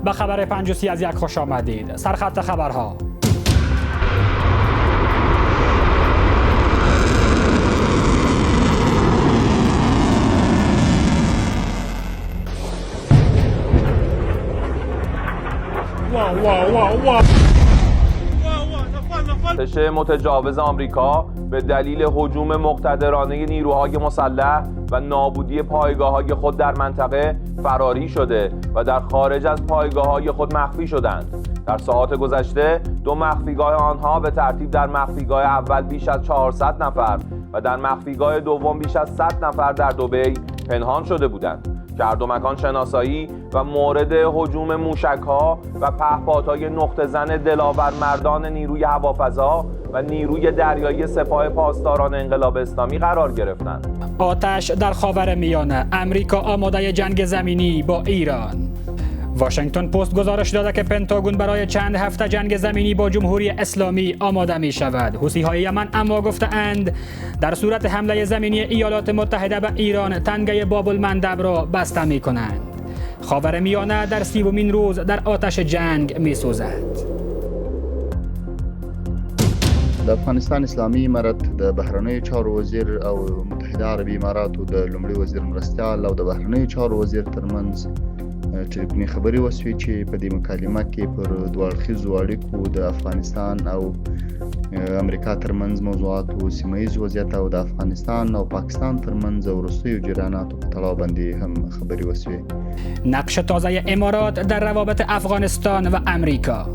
به خبر 5:30 از یک خوش آمدید. سرخط خبرها. ارتش متجاوز آمریکا به دلیل هجوم مقتدرانه نیروهای مسلح و نابودی پایگاه‌های خود در منطقه فراری شده و در خارج از پایگاه‌های خود مخفی شدند. در ساعات گذشته دو مخفیگاه آنها به ترتیب در مخفیگاه اول بیش از 400 نفر و در مخفیگاه دوم بیش از 100 نفر در دبی پنهان شده بودند که هر دو مکان شناسایی و مورد هجوم موشک‌ها و پهپادهای نقطه زن دلاور مردان نیروی هوافضا و نیروی دریایی سپاه پاسداران انقلاب اسلامی قرار گرفتند. آتش در خاورمیانه، امریکا آماده جنگ زمینی با ایران. واشنگتن پست گزارش داده که پنتاگون برای چند هفته جنگ زمینی با جمهوری اسلامی آماده می شود. حوثی‌های یمن اما گفتند در صورت حمله زمینی ایالات متحده به ایران تنگه باب المندب را بسته می کنند. خاورمیانه در 30مین روز در آتش جنگ می سوزد. د افغانستان اسلامي امارت د بهرنیو چارو وزیر او متحده عربي اماراتو د لومړي وزیر مرستیال او د بهرنیو چارو وزیر ترمنځ ټلیفوني خبرې وشوې چې په دې مکالمه کې پر دوه اړخیزو اړیکو د افغانستان او امریکا ترمنځ موضوعاتو، سیمه ییز وضعیت او د افغانستان او پاکستان ترمنځ وروستیو جریاناتو په تړاو باندې هم خبرې وشوې. نقش تازه امارات در روابط افغانستان و امریکا.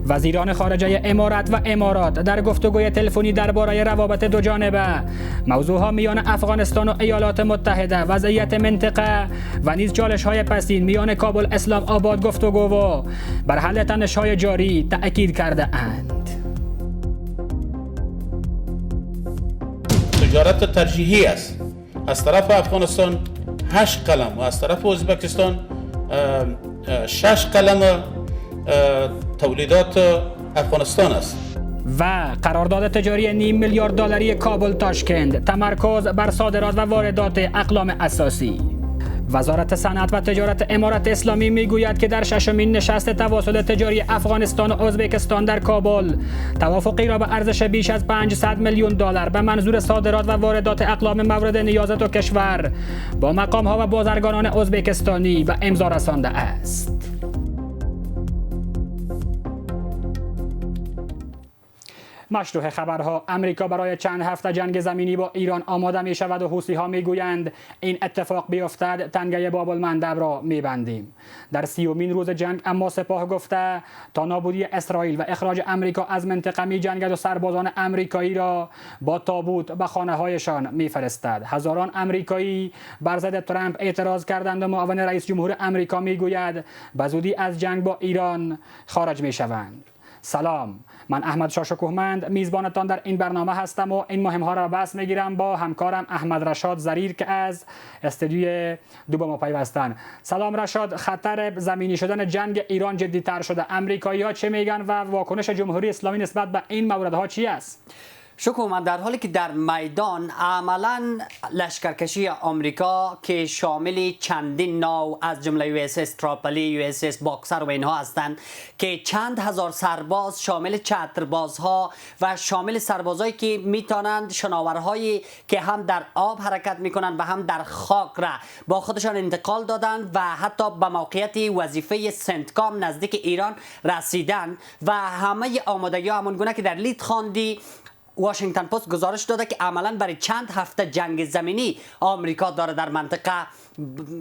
وزیران خارجه امارات در گفتگوی تلفنی درباره روابط دو جانبه، موضوعها میان افغانستان و ایالات متحده، وضعیت منطقه و نیز چالش‌های پسین میان کابل اسلام آباد گفتگو و بر حل تنش‌های جاری تأکید کرده اند. تجارت ترجیحی است. از طرف افغانستان 8 قلم و از طرف ازبکستان 6 قلم تولیدات افغانستان است. و قرارداد تجاری $500 میلیارد کابل تاشکند، تمرکز بر صادرات و واردات اقلام اساسی. وزارت صنعت و تجارت امارت اسلامی میگوید که در 6مین نشست تواصل تجاری افغانستان و ازبکستان در کابل توافقی را به ارزش بیش از $500 میلیون به منظور صادرات و واردات اقلام مورد نیاز دو کشور با مقام‌ها و بازرگانان ازبکستانی به امضا رسانده است. مشروع خبرها. امریکا برای چند هفته جنگ زمینی با ایران آماده می شود و حوثی‌ها می گویند این اتفاق بیفتد تنگه باب المندب را می بندیم. در 30مین روز جنگ اما سپاه گفته تا نابودی اسرائیل و اخراج امریکا از منطقه می جنگد و سربازان امریکایی را با تابوت به خانه هایشان می فرستد. هزاران امریکایی بر ضد ترامپ اعتراض کردند و معاون رئیس جمهور امریکا می گوید به زودی از جنگ با ایران خارج می شوند. سلام، من احمد شاه شکوهمند میزبانتان در این برنامه هستم و این مهم ها را بحث میگیرم با همکارم احمد رشاد زریر که از استودیوی دو با ما پیوستن. سلام رشاد، خطر زمینی شدن جنگ ایران جدی تر شده. امریکایی ها چه میگن و واکنش جمهوری اسلامی نسبت به این موردها چی است؟ شکومند، در حالی که در میدان عملا لشکرکشی آمریکا که شامل چندین ناو از جمله یو اس اس تراپلی، یو اس اس باکسر و اینها هستند که چند هزار سرباز شامل چتربازها و شامل سربازایی که میتونند شناورهایی که هم در آب حرکت میکنند و هم در خاک را با خودشان انتقال دادند و حتی به موقعیت وظیفه سنتکام نزدیک ایران رسیدند و همه آمادگی ها همون گونه که در لید خواندی. واشنگتن پست گزارش داده که عملاً برای چند هفته جنگ زمینی آمریکا داره در منطقه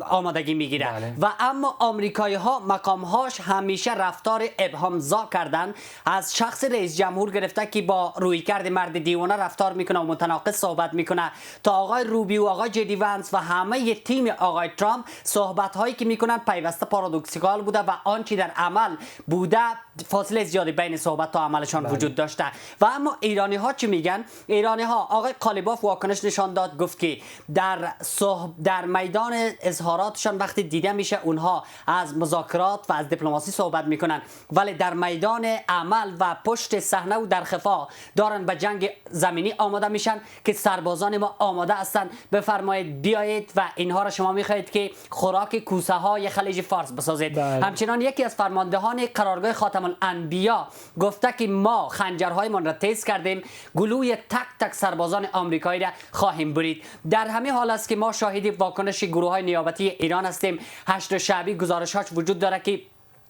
آمادگی میگیره. بله. و اما آمریکایی ها مقامهاش همیشه رفتار ابهامزا کردن، از شخص رئیس جمهور گرفته که با رویکرد مرد دیوانه رفتار میکنه و متناقض صحبت میکنه تا آقای روبیو، آقای جدی ونس و همه تیم آقای ترامپ صحبت هایی که میکنن پیوسته پارادوکسیکال بوده و آنچه در عمل بوده فاصله زیادی بین صحبت و عملشان وجود داشته. و اما ایرانی ها چی میگن؟ ایرانی ها، آقای قالیباف واکنش نشان داد، گفت که در میدان اظهاراتشان وقتی دیده میشه اونها از مذاکرات و از دیپلماسی صحبت میکنن، ولی در میدان عمل و پشت صحنه و در خفا دارن به جنگ زمینی آماده میشن که سربازان ما آماده هستند. بفرمایید بیایید و اینها را شما میخواهید که خوراک کوسه های خلیج فارس بسازید. همچنان یکی از فرماندهان قرارگاه خاتم الانبیا گفته که ما خنجرهایمان را تیز کردیم، گلوی تک تک سربازان آمریکایی را خواهیم برید. در همین حال است که ما شاهد واکنش گروه های نیابتی ایران هستیم. هشت شعبی گزارشات وجود داره که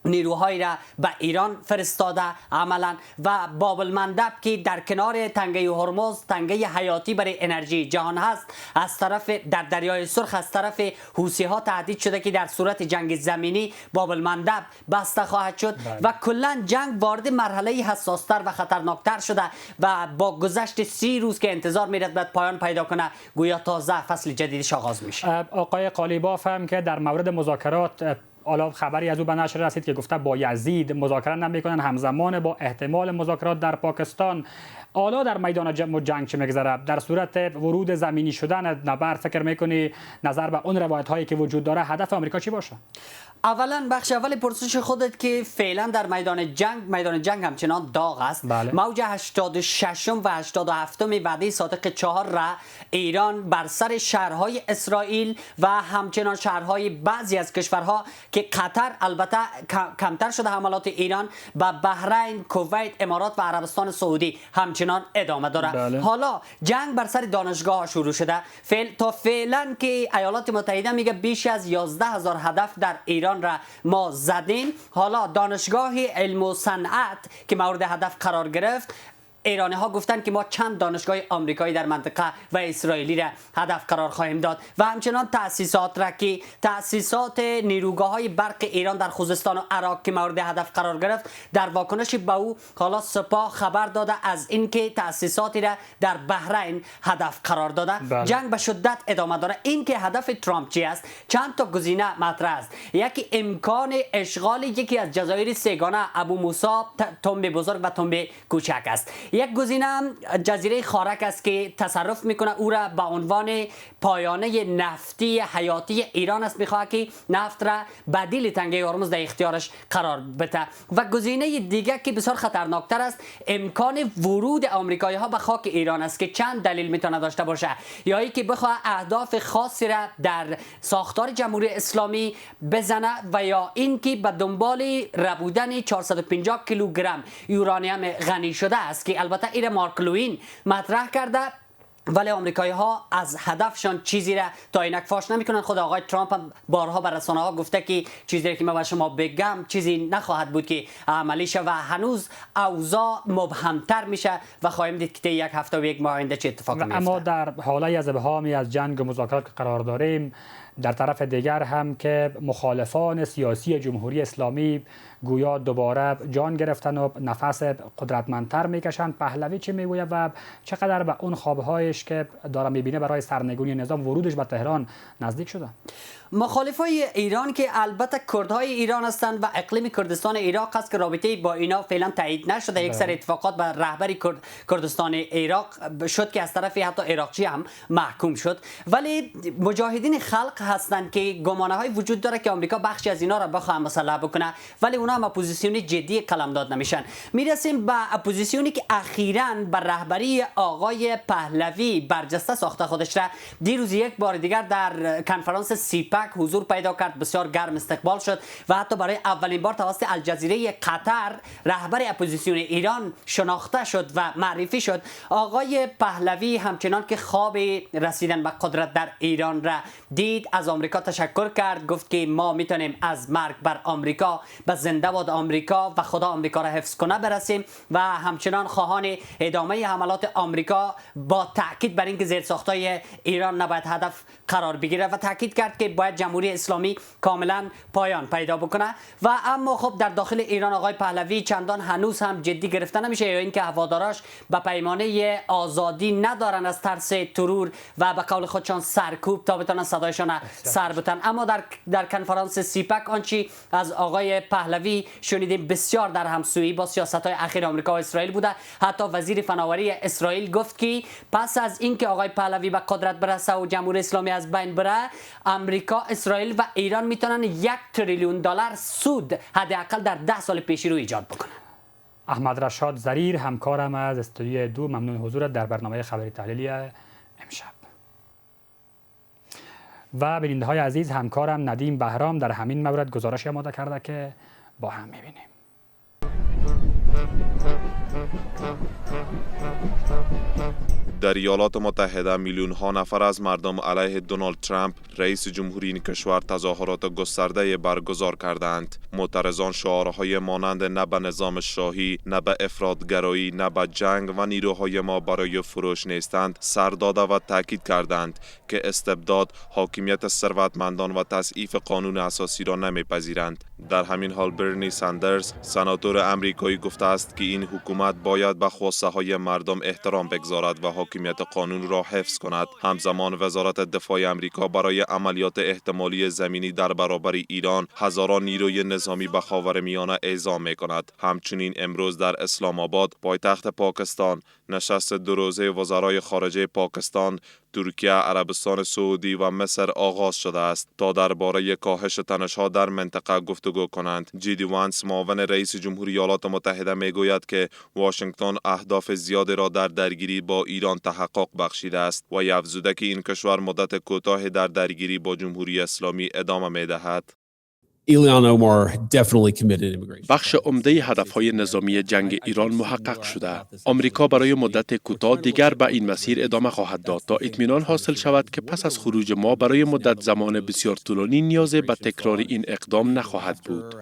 نیروهایی را به ایران فرستاده عملا و باب المندب که در کنار تنگه هرمز، تنگه حیاتی برای انرژی جهان هست، از طرف در دریای سرخ از طرف حوثی ها تهدید شده که در صورت جنگ زمینی باب المندب بسته خواهد شد و کلا جنگ وارد مرحله حساستر و خطرناکتر شده و با گذشت 30 روز که انتظار میرد باید پایان پیدا کنه، گویا تازه فصل جدیدش آغاز میشه. آقای قالیباف هم که در مورد مذاکرات حالا خبری از او به نشر رسید که گفته با یزید مذاکره نمیکنن، همزمان با احتمال مذاکرات در پاکستان. حالا در میدان جنگ چه میگذره؟ در صورت ورود زمینی شدن نبرد فکر میکنی نظر به اون روایت هایی که وجود داره هدف آمریکا چی باشه؟ اولا بخش اول پرسش خودت که فعلا در میدان جنگ همچنان داغ است. موج 86 و 87 وعده صادق 4 را ایران بر سر شهرهای اسرائیل و همچنان شهرهای بعضی از کشورها که قطر البته کمتر شده حملات ایران به بحرین، کویت، امارات و عربستان سعودی همچنان ادامه داره. حالا جنگ بر سر دانشگاه ها شروع شده. تا فعلا که ایالات متحده میگه بیش از 11,000 هدف در ایران را ما زدیم. حالا دانشگاه علم و صنعت که مورد هدف قرار گرفت، ایرانی ها گفتن که ما چند دانشگاه آمریکایی در منطقه و اسرائیلی را هدف قرار خواهیم داد و همچنان تأسیسات را که تأسیسات نیروگاه های برق ایران در خوزستان و عراق که مورد هدف قرار گرفت، در واکنش به او حالا سپاه خبر داده از اینکه تأسیساتی را در بحرین هدف قرار داده. جنگ به شدت ادامه داره. اینکه هدف ترامپ چی است؟ چند تا گزینه مطرح است. یکی امکان اشغال یکی از جزایر سه‌گانه ابو موسی، تنبه بزرگ و تنبه کوچک است. یک گزینه جزیره خارک است که تصرف میکنه او را به عنوان پایانه نفتی حیاتی ایران است، میخواد که نفت را بدیل تنگه هرمز در اختیارش قرار بده. و گزینه دیگه که بسیار خطرناکتر است، امکان ورود آمریکایی ها به خاک ایران است که چند دلیل میتونه داشته باشه. یا ای که بخواد اهداف خاصی را در ساختار جمهوری اسلامی بزنه و یا اینکه به دنبال ربودن 450 کیلوگرم یورانیم غنی شده است که البته ایره مارک لوین مطرح کرده، ولی آمریکایی ها از هدفشان چیزی را تا اینک فاش نمیکنن. خود آقای ترامپ هم بارها بر رسانه ها گفته که چیزی که من به شما بگم چیزی نخواهد بود که عملی شه و هنوز اوضاع مبهمتر میشه و خواهیم دید که یک هفته و یک ماه آینده چه اتفاقی میفته. اما در حاله از ابهامی از جنگ و مذاکرات قرار داریم، در طرف دیگر هم که مخالفان سیاسی جمهوری اسلامی گویا دوباره جان گرفتن و نفس قدرتمندتر میکشند. پهلوی چی میگوید و چقدر به اون خوابهایش که داره میبینه برای سرنگونی نظام ورودش به تهران نزدیک شده؟ مخالفای ایران که البته کردهای ایران هستند و اقلیم کردستان عراق است که رابطه با اینا فعلا تایید نشده. یک سر اتفاقات بر رهبری کردستان عراق شد که از طرف حتی عراقچی هم محکوم شد، ولی مجاهدین خلق هستند که گمانه های وجود داره که آمریکا بخشی از اینا را بخواد مسلح بکنه، ولی اونا هم اپوزیسیون جدی قلمداد نمیشن. میرسیم به اپوزیسیونی که اخیراً بر رهبری آقای پهلوی برجسته ساخته خودش را. دیروز یک بار دیگر در کنفرانس سیپک حضور پیدا کرد، بسیار گرم استقبال شد و حتی برای اولین بار توسط الجزیره قطر رهبر اپوزیسیون ایران شناخته شد و معرفی شد. آقای پهلوی همچنان که خواب رسیدن به قدرت در ایران را دید، از آمریکا تشکر کرد، گفت که ما میتونیم از مرگ بر آمریکا به زنده باد آمریکا و خدا آمریکا را حفظ کنه برسیم و همچنان خواهان ادامه حملات آمریکا با تاکید بر اینکه زیرساخت‌های ایران نباید هدف قرار بگیره و تاکید کرد که باید جمهوری اسلامی کاملا پایان پیدا بکنه. و اما خب در داخل ایران آقای پهلوی چندان هنوز هم جدی گرفته نمیشه، یا اینکه هواداراش به پیمانه آزادی ندارن از ترس ترور و به قول خودشان سرکوب تا بتونن صدایشان سر بتن. اما در کنفرانس سیپک آنچه از آقای پهلوی شنیدیم بسیار در همسویی با سیاست‌های اخیر آمریکا و اسرائیل بوده. حتی وزیر فناوری اسرائیل گفت که پس از اینکه آقای پهلوی به قدرت برسه و جمهوری اسلامی از بین بره، آمریکا اسرائیل و ایران میتونن 1 تریلیون دلار سود حداقل در 10 سال پیشی رو ایجاد بکنن. احمد رشاد زریر همکارم از استودیو 2 ممنون حضورت در برنامه خبری تحلیلی امشب. و بیننده های عزیز، همکارم ندیم بهرام در همین مورد گزارشی آماده کرده که با هم میبینیم. در ایالات متحده میلیون ها نفر از مردم علیه دونالد ترامپ رئیس جمهوری این کشور تظاهرات گسترده برگزار کردند. معترضان شعارهای مانند نه به نظام شاهی، نه به افراطگرایی، نه به جنگ و نیروهای ما برای فروش نیستند سر داده و تاکید کردند که استبداد، حاکمیت ثروتمندان و تضعیف قانون اساسی را نمیپذیرند. در همین حال برنی ساندرز سناتور امریکایی گفته است که این حکومت باید به خواسته های مردم احترام بگذارد و حاکمیت قانون را حفظ کند. همزمان وزارت دفاع امریکا برای عملیات احتمالی زمینی در برابر ایران هزاران نیروی نظامی به خاورمیانه اعزام می‌کند. همچنین امروز در اسلام آباد پایتخت پاکستان نشست 2 روزه وزرای خارجه پاکستان، ترکیه، عربستان سعودی و مصر آغاز شده است تا درباره کاهش تنش‌ها در منطقه گفتگو کنند. جی.دی. وانس معاون رئیس جمهوری ایالات متحده میگوید که واشنگتن اهداف زیادی را در درگیری با ایران تحقق بخشیده است و افزوده که این کشور مدت کوتاهی در درگیری با جمهوری اسلامی ادامه می‌دهد. بخش عمده هدفهای نظامی جنگ ایران محقق شده. آمریکا برای مدت کوتاه دیگر به این مسیر ادامه خواهد داد تا اطمینان حاصل شود که پس از خروج ما برای مدت زمان بسیار طولانی نیازی به تکرار این اقدام نخواهد بود.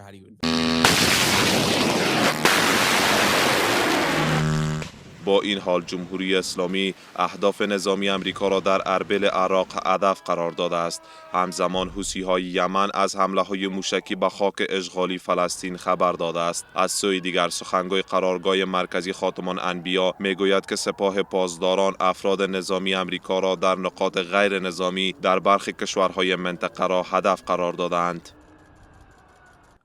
با این حال جمهوری اسلامی اهداف نظامی امریکا را در اربیل عراق هدف قرار داده است. همزمان حوثی‌های یمن از حمله‌های موشکی به خاک اشغالی فلسطین خبر داده است. از سوی دیگر سخنگوی قرارگاه مرکزی خاتم الانبیا میگوید که سپاه پاسداران افراد نظامی امریکا را در نقاط غیر نظامی در برخی کشورهای منطقه را هدف قرار دادند.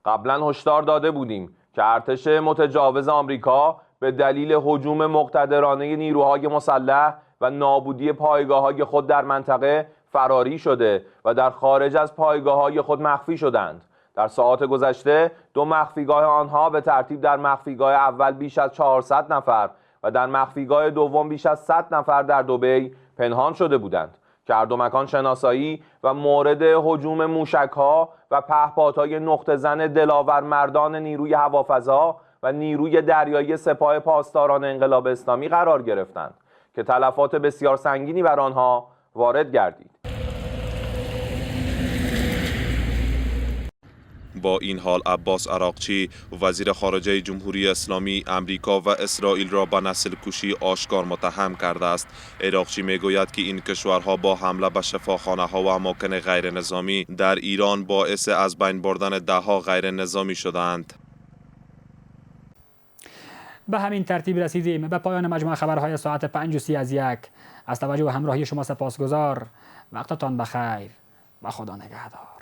قبلا هشدار داده بودیم که ارتش متجاوز آمریکا به دلیل هجوم مقتدرانه نیروهای مسلح و نابودی پایگاه‌های خود در منطقه فراری شده و در خارج از پایگاه‌های خود مخفی شدند. در ساعات گذشته 2 مخفیگاه آنها به ترتیب در مخفیگاه اول بیش از 400 نفر و در مخفیگاه دوم بیش از 100 نفر در دبی پنهان شده بودند که هر دو مکان شناسایی و مورد هجوم موشک‌ها و پهپادهای نقطه زن دلاور مردان نیروی هوافضا و نیروی دریایی سپاه پاسداران انقلاب اسلامی قرار گرفتند که تلفات بسیار سنگینی بر آنها وارد گردید. با این حال عباس عراقچی وزیر خارجه جمهوری اسلامی امریکا و اسرائیل را به نسل کشی آشکار متهم کرده است. عراقچی میگوید که این کشورها با حمله به شفاخانه‌ها و اماکن غیر نظامی در ایران باعث از بین بردن ده‌ها غیر نظامی شدند. به همین ترتیب رسیدیم به پایان مجموعه خبرهای ساعت 5:30 از توجه و همراهی شما سپاسگزار. وقتتان بخیر و خدا نگهدار.